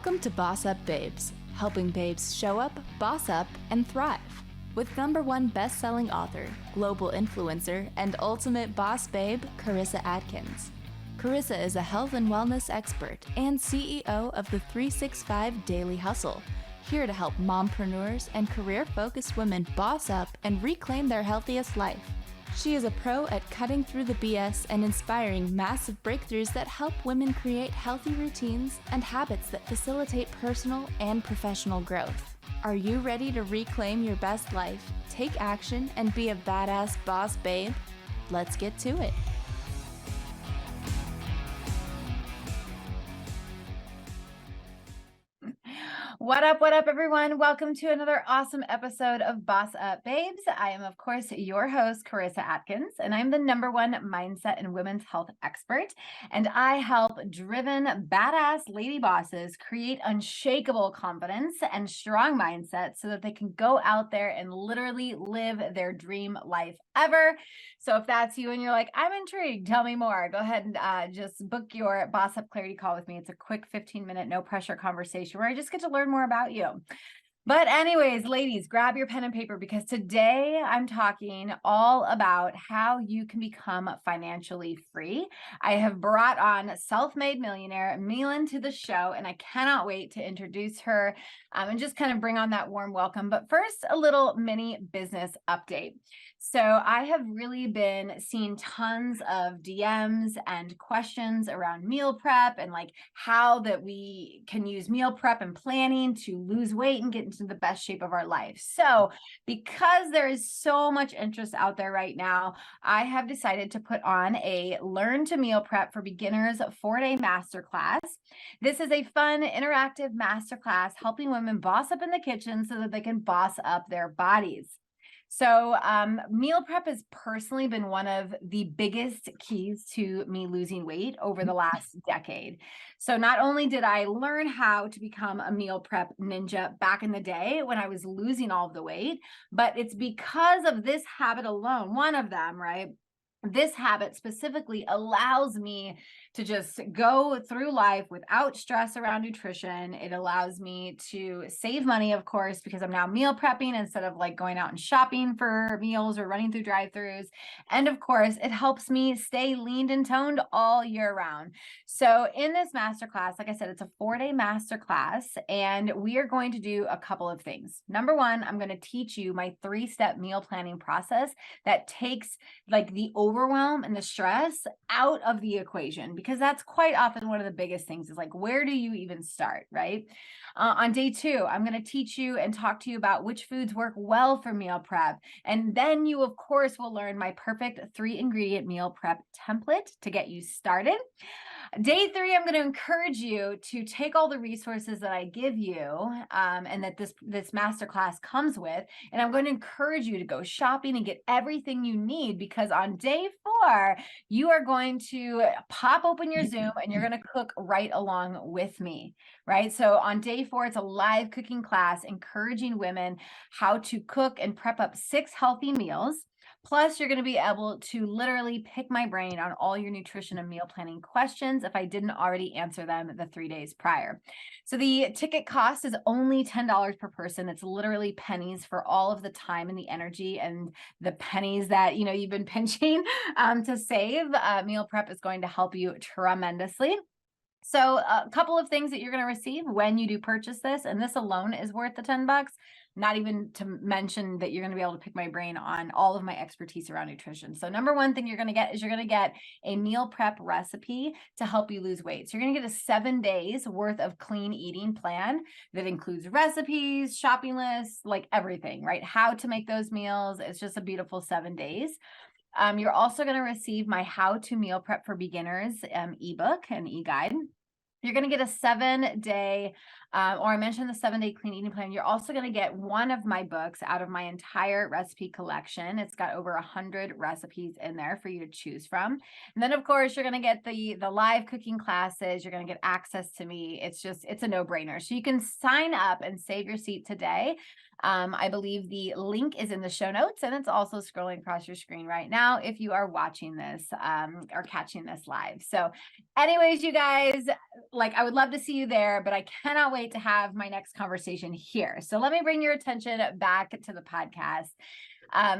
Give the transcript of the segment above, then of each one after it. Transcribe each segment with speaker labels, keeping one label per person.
Speaker 1: Welcome to Boss Up Babes, helping babes show up, boss up, and thrive. With #1 best-selling author, global influencer, and ultimate boss babe, Karissa Adkins. Karissa is a health and wellness expert and CEO of the 365 Daily Hustle, here to help mompreneurs and career-focused women boss up and reclaim their healthiest life. She is a pro at cutting through the BS and inspiring massive breakthroughs that help women create healthy routines and habits that facilitate personal and professional growth. Are you ready to reclaim your best life, take action, and be a badass boss babe? Let's get to it.
Speaker 2: What up, everyone? Welcome to another awesome episode of Boss Up Babes. I am, of course, your host, Karissa Adkins, and I'm the #1 mindset and women's health expert. And I help driven, badass lady bosses create unshakable confidence and strong mindsets so that they can go out there and literally live their dream life ever. So if that's you and you're like, I'm intrigued, tell me more, go ahead and just book your Boss Up Clarity call with me. It's a quick 15-minute, no pressure conversation where I just get to learn more about you. But anyways, ladies, grab your pen and paper because today I'm talking all about how you can become financially free. I have brought on self-made millionaire Millen to the show, and I cannot wait to introduce her and just kind of bring on that warm welcome. But first, a little mini business update. So I have really been seeing tons of DMs and questions around meal prep and like how that we can use meal prep and planning to lose weight and get into the best shape of our life. So because there is so much interest out there right now, I have decided to put on a Learn to Meal Prep for Beginners 4-day masterclass. This is a fun, interactive masterclass helping women boss up in the kitchen so that they can boss up their bodies. So meal prep has personally been one of the biggest keys to me losing weight over the last decade. So not only did I learn how to become a meal prep ninja back in the day when I was losing all of the weight, but it's because of this habit alone, one of them, right? This habit specifically allows me to just go through life without stress around nutrition. It allows me to save money, of course, because I'm now meal prepping instead of like going out and shopping for meals or running through drive-thrus. And of course, it helps me stay lean and toned all year round. So in this masterclass, like I said, it's a 4-day masterclass, and we are going to do a couple of things. #1, I'm going to teach you my 3-step meal planning process that takes like the overwhelm and the stress out of the equation, because that's quite often one of the biggest things is like, where do you even start, right? On day 2, I'm going to teach you and talk to you about which foods work well for meal prep. And then you, of course, will learn my perfect 3-ingredient meal prep template to get you started. Day 3, I'm going to encourage you to take all the resources that I give you and that this masterclass comes with, and I'm going to encourage you to go shopping and get everything you need, because on day 4, you are going to pop open your Zoom and you're going to cook right along with me, right? So on day 4, it's a live cooking class encouraging women how to cook and prep up 6 healthy meals. Plus, you're going to be able to literally pick my brain on all your nutrition and meal planning questions if I didn't already answer them the 3 days prior. So the ticket cost is only $10 per person. It's literally pennies for all of the time and the energy and the pennies that you've been pinching to save. Meal prep is going to help you tremendously. So a couple of things that you're going to receive when you do purchase this, and this alone is worth the $10. Not even to mention that you're going to be able to pick my brain on all of my expertise around nutrition. So #1 thing you're going to get is you're going to get a meal prep recipe to help you lose weight. So you're going to get a 7 days worth of clean eating plan that includes recipes, shopping lists, like everything, right? How to make those meals. It's just a beautiful 7 days. You're also going to receive my How to Meal Prep for Beginners ebook and e-guide. You're going to get a 7-day, or I mentioned the 7-day clean eating plan. You're also going to get one of my books out of my entire recipe collection. It's got over 100 recipes in there for you to choose from. And then, of course, you're going to get the live cooking classes. You're going to get access to me. It's a no-brainer. So you can sign up and save your seat today I believe the link is in the show notes, and it's also scrolling across your screen right now if you are watching this or catching this live. So anyways, you guys, like, I would love to see you there, but I cannot wait to have my next conversation here. So let me bring your attention back to the podcast.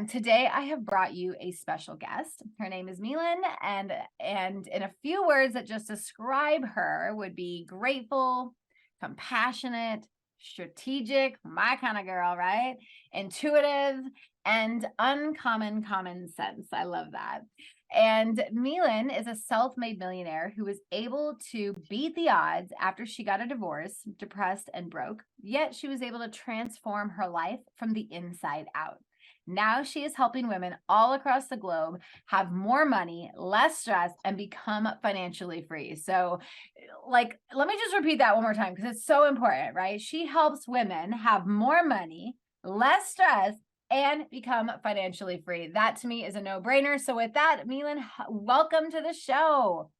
Speaker 2: Today I have brought you a special guest. Her name is Millen, and in a few words that just describe her would be grateful, compassionate, strategic, my kind of girl, right? Intuitive, and uncommon common sense. I love that. And Millen is a self-made millionaire who was able to beat the odds after she got a divorce, depressed and broke, yet she was able to transform her life from the inside out. Now she is helping women all across the globe have more money, less stress, and become financially free. So, like, let me just repeat that one more time because it's so important, right? She helps women have more money, less stress, and become financially free. That to me is a no-brainer. So with that, Millen, welcome to the show.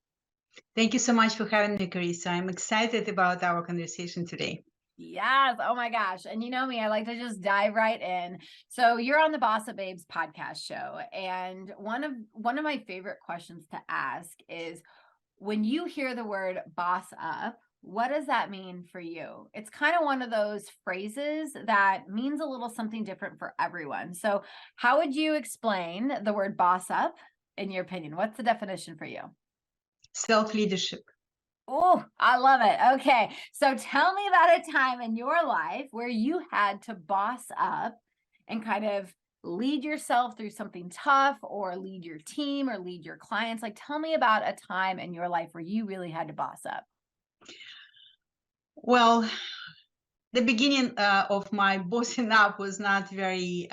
Speaker 3: Thank you so much for having me, Karissa. I'm excited about our conversation today.
Speaker 2: Yes. Oh my gosh. And you know me, I like to just dive right in. So you're on the BossUp Babes podcast show. And one of my favorite questions to ask is, when you hear the word boss up, what does that mean for you? It's kind of one of those phrases that means a little something different for everyone. So how would you explain the word boss up in your opinion? What's the definition for you?
Speaker 3: Self-leadership.
Speaker 2: Oh, I love it. Okay. So tell me about a time in your life where you had to boss up and kind of lead yourself through something tough, or lead your team, or lead your clients. Like, tell me about a time in your life where you really had to boss up.
Speaker 3: Well, the beginning of my bossing up was not very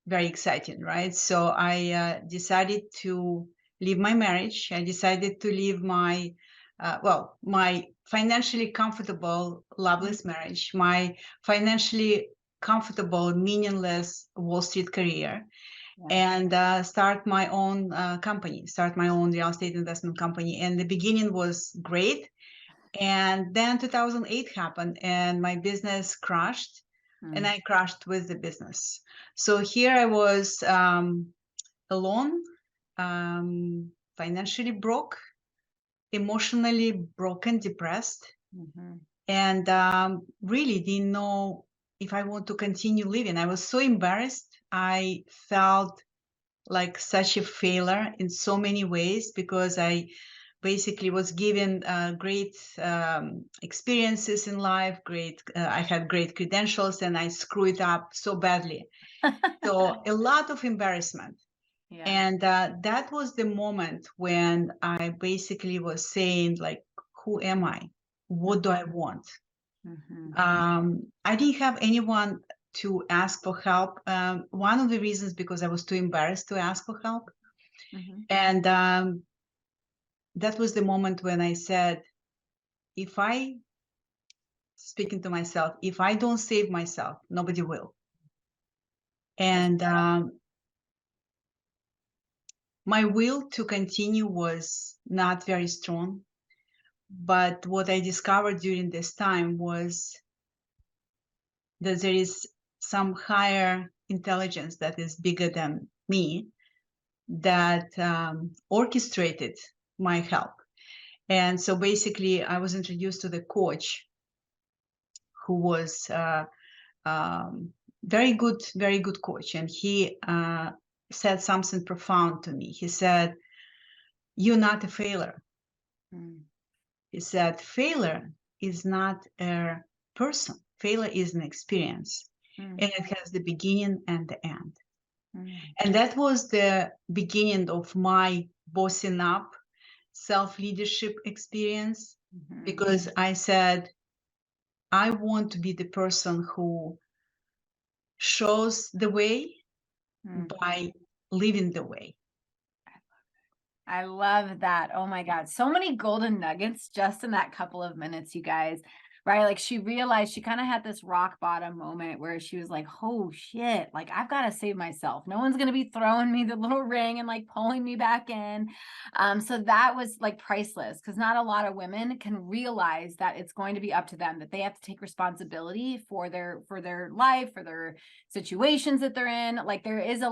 Speaker 3: exciting, right? So I decided to leave my marriage. I decided to leave my my financially comfortable, loveless marriage, my financially comfortable, meaningless Wall Street career, and start my own company, start my own real estate investment company. And the beginning was great. And then 2008 happened and my business crashed, and I crashed with the business. So here I was alone, financially broke, emotionally broken, depressed, and really didn't know if I want to continue living. I was so embarrassed. I felt like such a failure in so many ways, because I basically was given great experiences in life, I had great credentials, and I screwed it up so badly. So a lot of embarrassment. Yeah. And that was the moment when I basically was saying, like, who am I? What do I want? I didn't have anyone to ask for help. One of the reasons, because I was too embarrassed to ask for help. And that was the moment when I said, speaking to myself, if I don't save myself, nobody will. And my will to continue was not very strong. But what I discovered during this time was that there is some higher intelligence that is bigger than me that orchestrated my help. And so basically I was introduced to the coach, who was very good coach. And he said something profound to me. He said, "You're not a failure." He said, "Failure is not a person. Failure is an experience. And it has the beginning and the end." And that was the beginning of my bossing up self-leadership experience, because I said, I want to be the person who shows the way by living the way.
Speaker 2: I love that. Oh my God. So many golden nuggets just in that couple of minutes, you guys. right? Like she realized she kind of had this rock bottom moment where she was like, oh shit, like I've got to save myself. No one's going to be throwing me the little ring and like pulling me back in. So that was like priceless, because not a lot of women can realize that it's going to be up to them, that they have to take responsibility for their life, for their situations that they're in. Like there is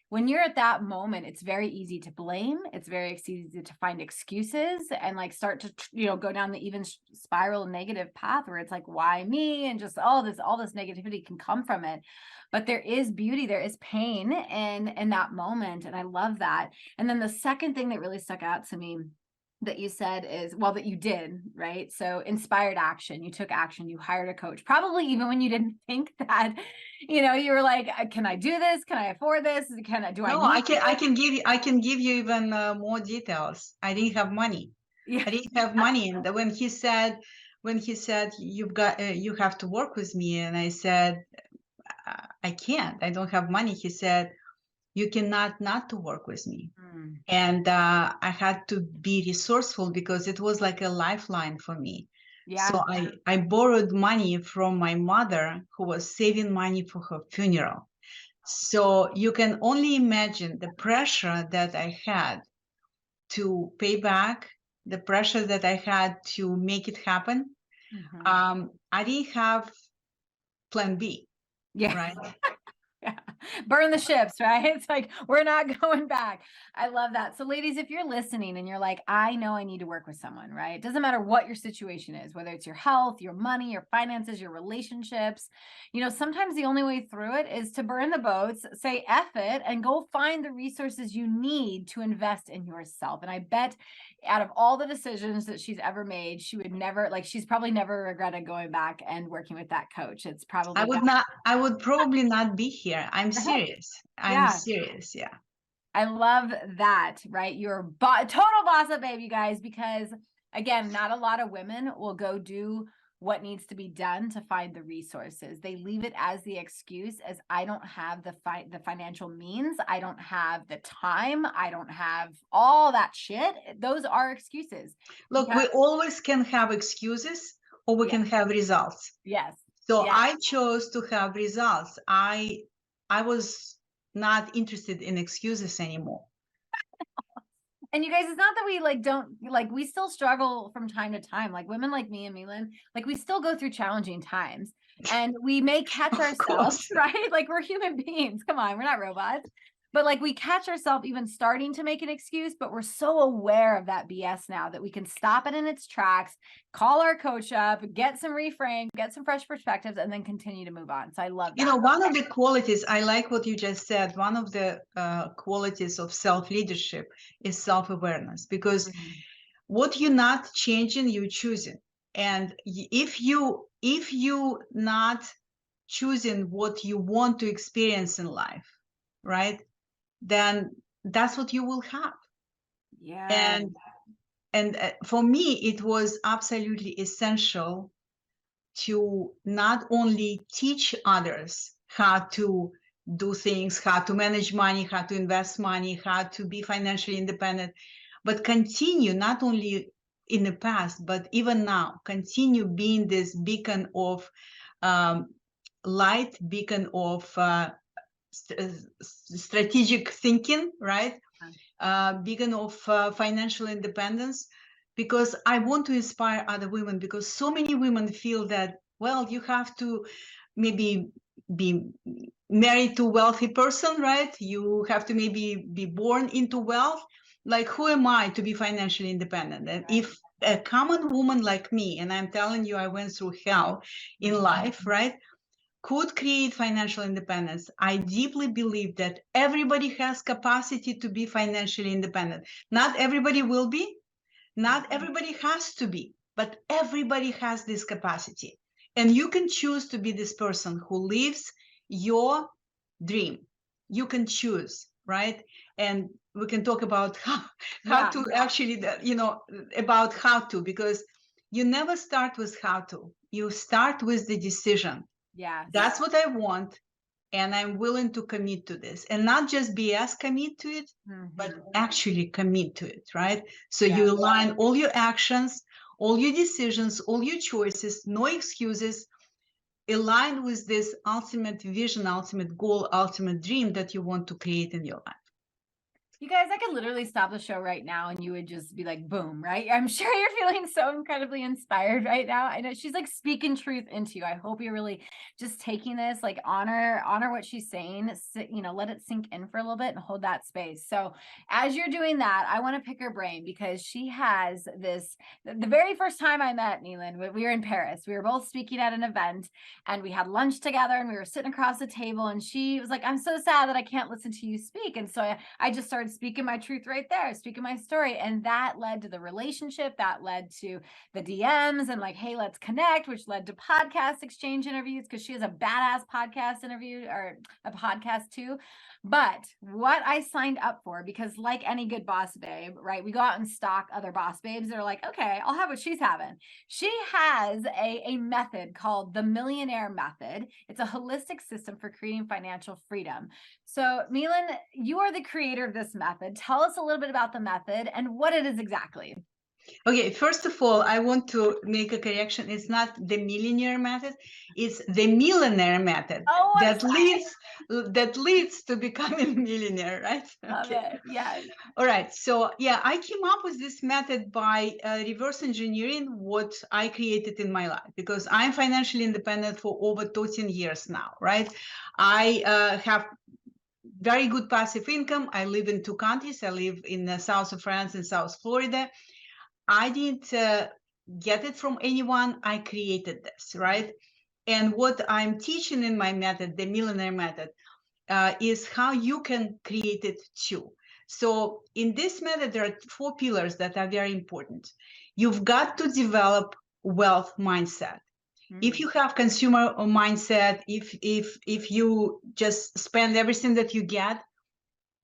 Speaker 2: when you're at that moment, it's very easy to blame. It's very easy to find excuses and like start to, go down the even spiral negative path where it's like, why me? And just all this negativity can come from it. But there is beauty, there is pain in that moment. And I love that. And then the second thing that really stuck out to me that you said is, well, that you did, right? So inspired action, you took action, you hired a coach, probably even when you didn't think that, you were like, can I do this? Can I afford this?
Speaker 3: I can give you even more details. I didn't have money.
Speaker 2: Yeah.
Speaker 3: I didn't have money. And when he said, you have to work with me. And I said, I can't, I don't have money. He said, you cannot not to work with me. And I had to be resourceful because it was like a lifeline for me. Yeah. So I borrowed money from my mother, who was saving money for her funeral. So you can only imagine the pressure that I had to pay back, the pressure that I had to make it happen. I didn't have plan B. Yeah. Right.
Speaker 2: Yeah. Burn the ships, right? It's like, we're not going back. I love that. So ladies, if you're listening and you're like, I know I need to work with someone, right? It doesn't matter what your situation is, whether it's your health, your money, your finances, your relationships, sometimes the only way through it is to burn the boats, say F it, and go find the resources you need to invest in yourself. And I bet out of all the decisions that she's ever made, she's probably never regretted going back and working with that coach. It's probably,
Speaker 3: I would probably not be here. I'm serious. I'm serious. Yeah.
Speaker 2: I love that, right? You're total boss up, babe, you guys, because again, not a lot of women will go do what needs to be done to find the resources. They leave it as the excuse, as I don't have the financial means. I don't have the time. I don't have all that shit. Those are excuses.
Speaker 3: Look, we always can have excuses, or we can have results.
Speaker 2: Yes.
Speaker 3: So I chose to have results. I was not interested in excuses anymore.
Speaker 2: And you guys, it's not that we still struggle from time to time. Like women like me and Millen, like we still go through challenging times, and we may catch ourselves, right? Like we're human beings. Come on, we're not robots. But like we catch ourselves even starting to make an excuse, but we're so aware of that BS now that we can stop it in its tracks, call our coach up, get some reframe, get some fresh perspectives, and then continue to move on. So I love that.
Speaker 3: One of the qualities, I like what you just said, one of the qualities of self-leadership is self-awareness, because what you're not changing, you're choosing. And if you not choosing what you want to experience in life, right, then that's what you will have. Yeah. And for me, it was absolutely essential to not only teach others how to do things, how to manage money, how to invest money, how to be financially independent, but continue, not only in the past, but even now, continue being this beacon of light, beacon of strategic thinking, right? Beacon of financial independence, because I want to inspire other women, because so many women feel that, well, you have to maybe be married to a wealthy person, right? You have to maybe be born into wealth. Like, who am I to be financially independent? And if a common woman like me, and I'm telling you, I went through hell in life, right, could create financial independence, I deeply believe that everybody has capacity to be financially independent. Not everybody will be, not everybody has to be, but everybody has this capacity. And you can choose to be this person who lives your dream. You can choose, right? And we can talk about how to actually, about how to, because you never start with how to. You start with the decision. Yeah, that's what I want, and I'm willing to commit to this, and not just BS commit to it, but actually commit to it, right? So you align all your actions, all your decisions, all your choices, no excuses, aligned with this ultimate vision, ultimate goal, ultimate dream that you want to create in your life.
Speaker 2: You guys, I could literally stop the show right now and you would just be like, boom, right? I'm sure you're feeling so incredibly inspired right now. I know she's like speaking truth into you. I hope you're really just taking this, like honor what she's saying, let it sink in for a little bit and hold that space. So as you're doing that, I want to pick her brain because she has this, the very first time I met Millen, we were in Paris. We were both speaking at an event and we had lunch together and we were sitting across the table and she was like, I'm so sad that I can't listen to you speak. And so I just started speaking my truth right there, speaking my story. And that led to the relationship, that led to the DMs and like, hey, let's connect, which led to podcast exchange interviews because she has a badass podcast interview or a podcast too. But what I signed up for, because like any good boss babe, right? We go out and stalk other boss babes that are like, okay, I'll have what she's having. She has a method called the Millionaire method. It's a holistic system for creating financial freedom. So Millen, you are the creator of this method. Tell us a little bit about the method and what it is exactly.
Speaker 3: Okay, first of all, I want to make a correction. It's not the Millionaire method; it's the Millionaire method that leads to becoming a millionaire, right?
Speaker 2: Love it. Yeah.
Speaker 3: All right. So yeah, I came up with this method by reverse engineering what I created in my life because I'm financially independent for over 13 years now, right? I have very good passive income. I live in 2 countries. I live in the south of France and South Florida. I didn't get it from anyone. I created this, right? And what I'm teaching in my method, the Millionaire method, is how you can create it too. So in this method, there are 4 pillars that are very important. You've got to develop wealth mindset. If you have consumer mindset, if you just spend everything that you get,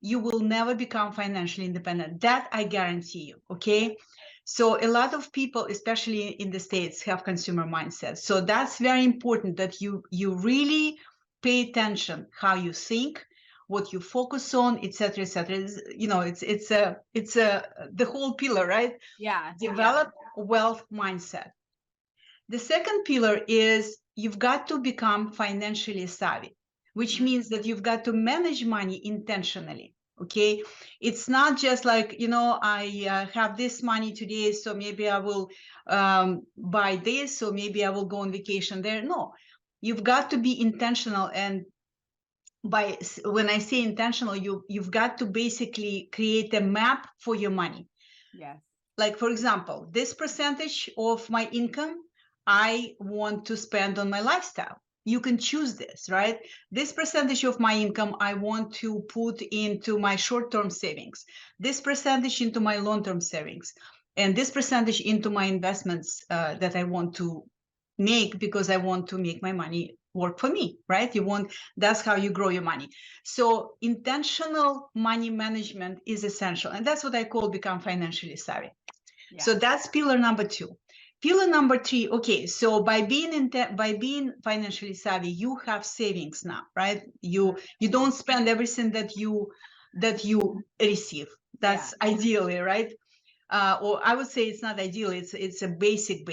Speaker 3: you will never become financially independent. That I guarantee you, okay? So a lot of people, especially in the States, have consumer mindset. So that's very important that you really pay attention how you think, what you focus on, etc., etc. You know, it's the whole pillar, right?
Speaker 2: Yeah.
Speaker 3: Develop wealth mindset. The second pillar is you've got to become financially savvy, which means that you've got to manage money intentionally. Okay, it's not just like, I have this money today, so maybe I will buy this, so maybe I will go on vacation there. No, you've got to be intentional. And when I say intentional, you've got to basically create a map for your money.
Speaker 2: Yes.
Speaker 3: Like, for example, this percentage of my income I want to spend on my lifestyle. You can choose this, right? This percentage of my income I want to put into my short-term savings, this percentage into my long-term savings, and this percentage into my investments that I want to make because I want to make my money work for me, right? That's how you grow your money. So intentional money management is essential. And that's what I call become financially savvy. Yeah. So that's pillar number 2. Pillar number 3, okay, so by being financially savvy, you have savings now, right? You don't spend everything that you receive. That's ideally, right? Or I would say it's not ideal. It's a basic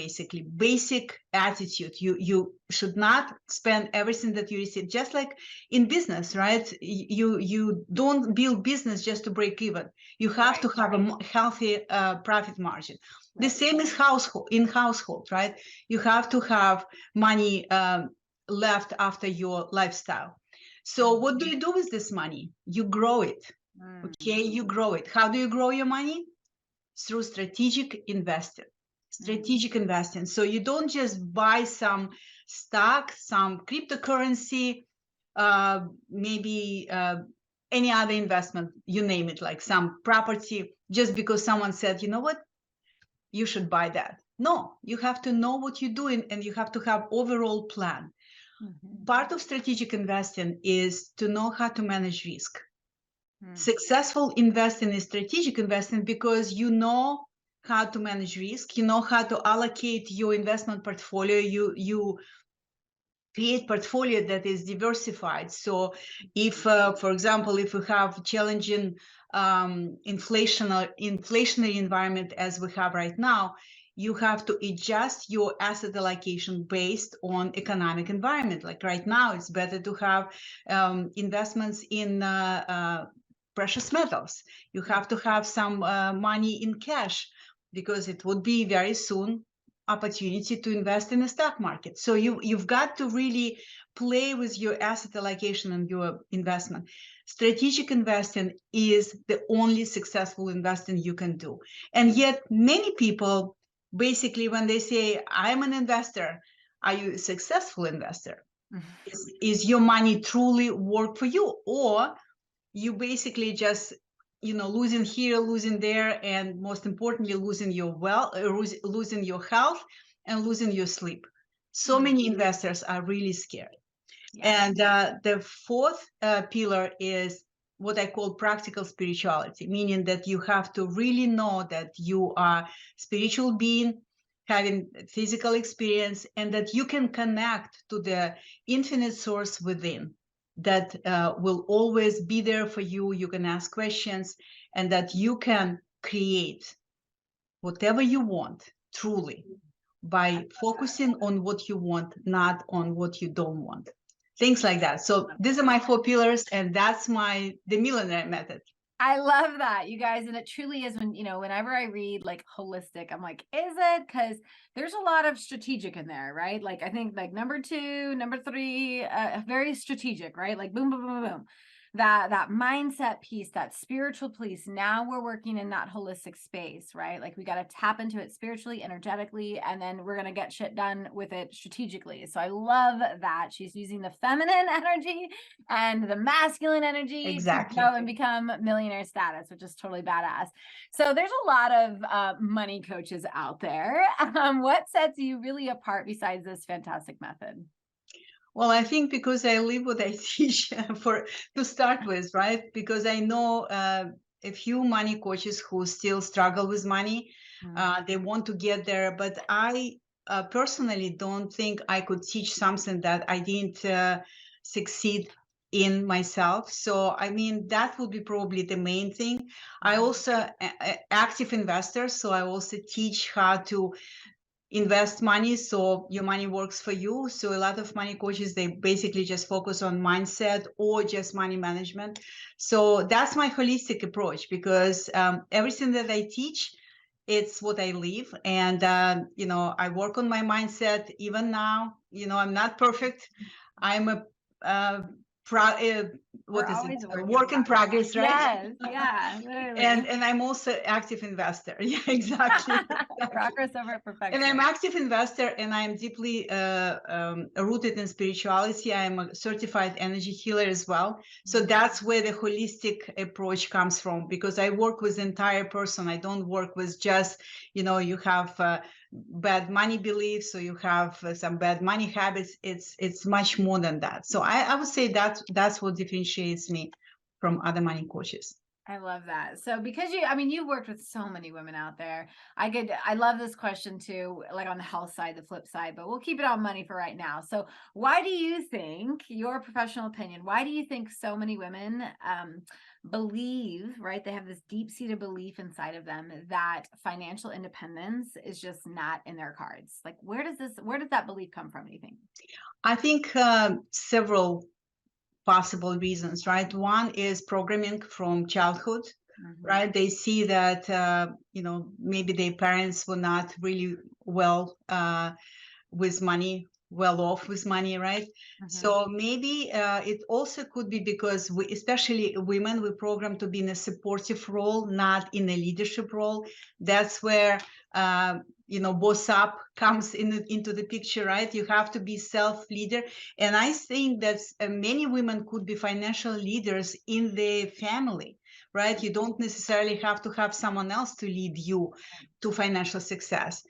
Speaker 3: attitude. You should not spend everything that you receive. Just like in business, right? You don't build business just to break even. You have to have a healthy profit margin. The same is household, right? You have to have money left after your lifestyle. So what do you do with this money? You grow it. Okay, you grow it. How do you grow your money? Through strategic investing. So you don't just buy some stock, some cryptocurrency, maybe any other investment, you name it, like some property, just because someone said, you know what, you should buy that. No, you have to know what you're doing and you have to have overall plan. Part of strategic investing is to know how to manage risk. Successful investing is strategic investing because you know how to manage risk, you know how to allocate your investment portfolio, you create portfolio that is diversified. So if, for example, if we have challenging inflationary environment as we have right now, you have to adjust your asset allocation based on economic environment. Like right now, it's better to have investments in precious metals. You have to have some money in cash, because it would be very soon opportunity to invest in the stock market. So you've got to really play with your asset allocation and your investment. Strategic investing is the only successful investing you can do. And yet many people, basically, when they say, I'm an investor, are you a successful investor? Is your money truly work for you? Or you basically just, losing here, losing there, and most importantly, losing your losing your health and losing your sleep. So many investors are really scared. Yeah. And the fourth pillar is what I call practical spirituality, meaning that you have to really know that you are a spiritual being, having physical experience, and that you can connect to the infinite source within that will always be there for you. You can ask questions, and that you can create whatever you want truly by focusing on what you want, not on what you don't want. Things like that. So these are my 4 pillars, and that's the Millionaire method.
Speaker 2: I love that, you guys. And it truly is whenever I read like holistic, I'm like, is it? Because there's a lot of strategic in there, right? Like, I think like number 2, number 3, very strategic, right? Like boom, boom, boom, boom. That mindset piece, that spiritual piece. Now we're working in that holistic space, right? Like we got to tap into it spiritually, energetically, and then we're going to get shit done with it strategically. So I love that she's using the feminine energy and the masculine energy to go and become millionaire status, which is totally badass. So there's a lot of money coaches out there. What sets you really apart besides this fantastic method?
Speaker 3: Well, I think because I live what I teach to start with, right? Because I know a few money coaches who still struggle with money. They want to get there, but I personally don't think I could teach something that I didn't succeed in myself. So, I mean, that would be probably the main thing. I also active investor, so I also teach how to invest money so your money works for you. So a lot of money coaches, they basically just focus on mindset or just money management. So that's my holistic approach, because everything that I teach, it's what I live. And I work on my mindset even now. I'm not perfect. I'm a work in progress, right?
Speaker 2: Yes, yeah, literally.
Speaker 3: And I'm also active investor. Yeah, exactly.
Speaker 2: Progress over perfection.
Speaker 3: And I'm active investor, and I'm deeply rooted in spirituality. I'm a certified energy healer as well. So that's where the holistic approach comes from, because I work with the entire person. I don't work with just, you have bad money beliefs, or you have some bad money habits. It's much more than that. So I would say that's what differentiates me from other money coaches.
Speaker 2: I love that. So because you've worked with so many women out there. I love this question too, like on the health side, the flip side, but we'll keep it on money for right now. So why do you think, your professional opinion, why do you think so many women believe, right? They have this deep-seated belief inside of them that financial independence is just not in their cards. Like, where does that belief come from, do you think?
Speaker 3: I think several possible reasons, right? One is programming from childhood, right? They see that, maybe their parents were not really well with money, well off with money, right? So maybe it also could be because we, especially women, we're programmed to be in a supportive role, not in a leadership role. That's where BossUp comes into the picture, right? You have to be self-leader. And I think that many women could be financial leaders in their family, right? You don't necessarily have to have someone else to lead you to financial success.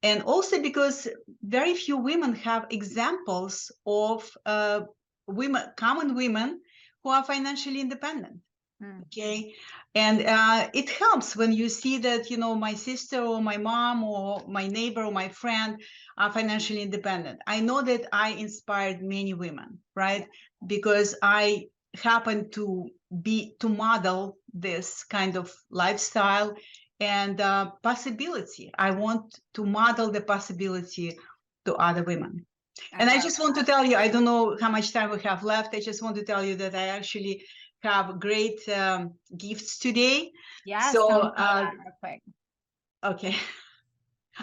Speaker 3: And also because very few women have examples of common women who are financially independent. Okay. And it helps when you see that, my sister or my mom or my neighbor or my friend are financially independent. I know that I inspired many women, right? Because I happen to model this kind of lifestyle and possibility. I want to model the possibility to other women. And I just want to tell you, I don't know how much time we have left. I just want to tell you that I actually have great gifts today.
Speaker 2: Yes.
Speaker 3: So,
Speaker 2: real quick.
Speaker 3: Okay.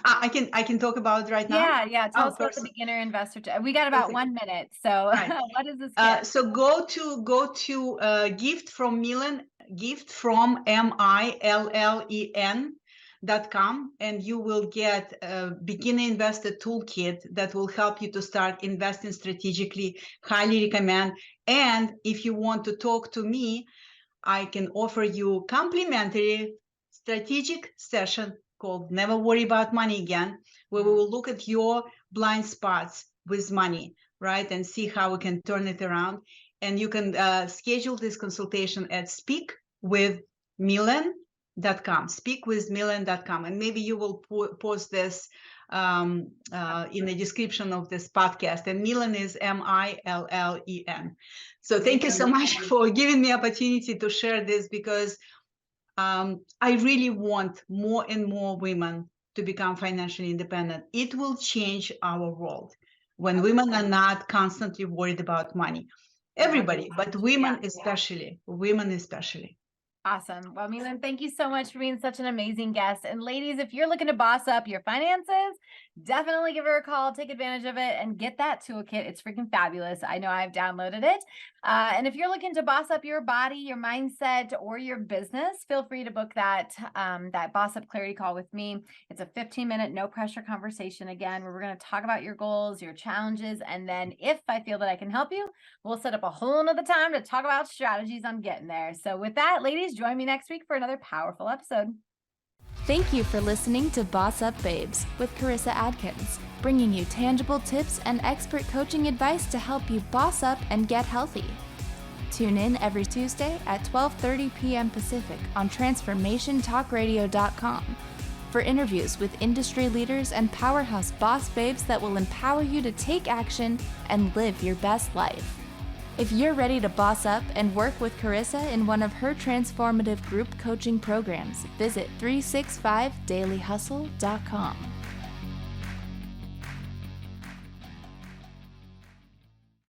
Speaker 3: I can talk about it right now.
Speaker 2: Yeah. Tell us about the beginner investor. We got about 1 minute. So
Speaker 3: right.
Speaker 2: What is this gift?
Speaker 3: So go to gift from Millen, gift from MILLEN.com, and you will get a beginner investor toolkit that will help you to start investing strategically. Highly recommend. And if you want to talk to me, I can offer you complimentary strategic session called Never Worry About Money Again, where we will look at your blind spots with money, right? And see how we can turn it around. And you can schedule this consultation at speakwithmillen.com, speakwithmillen.com. And maybe you will post this in the description of this podcast. And Millen is MILLEN. So thank you so much for giving me opportunity to share this, because I really want more and more women to become financially independent. It will change our world when women are not constantly worried about money. Everybody, but women especially.
Speaker 2: Awesome. Well, Millen, thank you so much for being such an amazing guest. And ladies, if you're looking to boss up your finances, definitely give her a call, take advantage of it, and get that toolkit. It's freaking fabulous. I know I've downloaded it. And if you're looking to boss up your body, your mindset, or your business, feel free to book that Boss Up Clarity call with me. It's a 15-minute, no pressure conversation again, where we're going to talk about your goals, your challenges, and then if I feel that I can help you, we'll set up a whole nother time to talk about strategies on getting there. So with that, ladies, join me next week for another powerful episode.
Speaker 1: Thank you for listening to Boss Up Babes with Karissa Adkins, bringing you tangible tips and expert coaching advice to help you boss up and get healthy. Tune in every Tuesday at 12:30 p.m. Pacific on transformationtalkradio.com for interviews with industry leaders and powerhouse boss babes that will empower you to take action and live your best life. If you're ready to boss up and work with Karissa in one of her transformative group coaching programs, visit 365dailyhustle.com.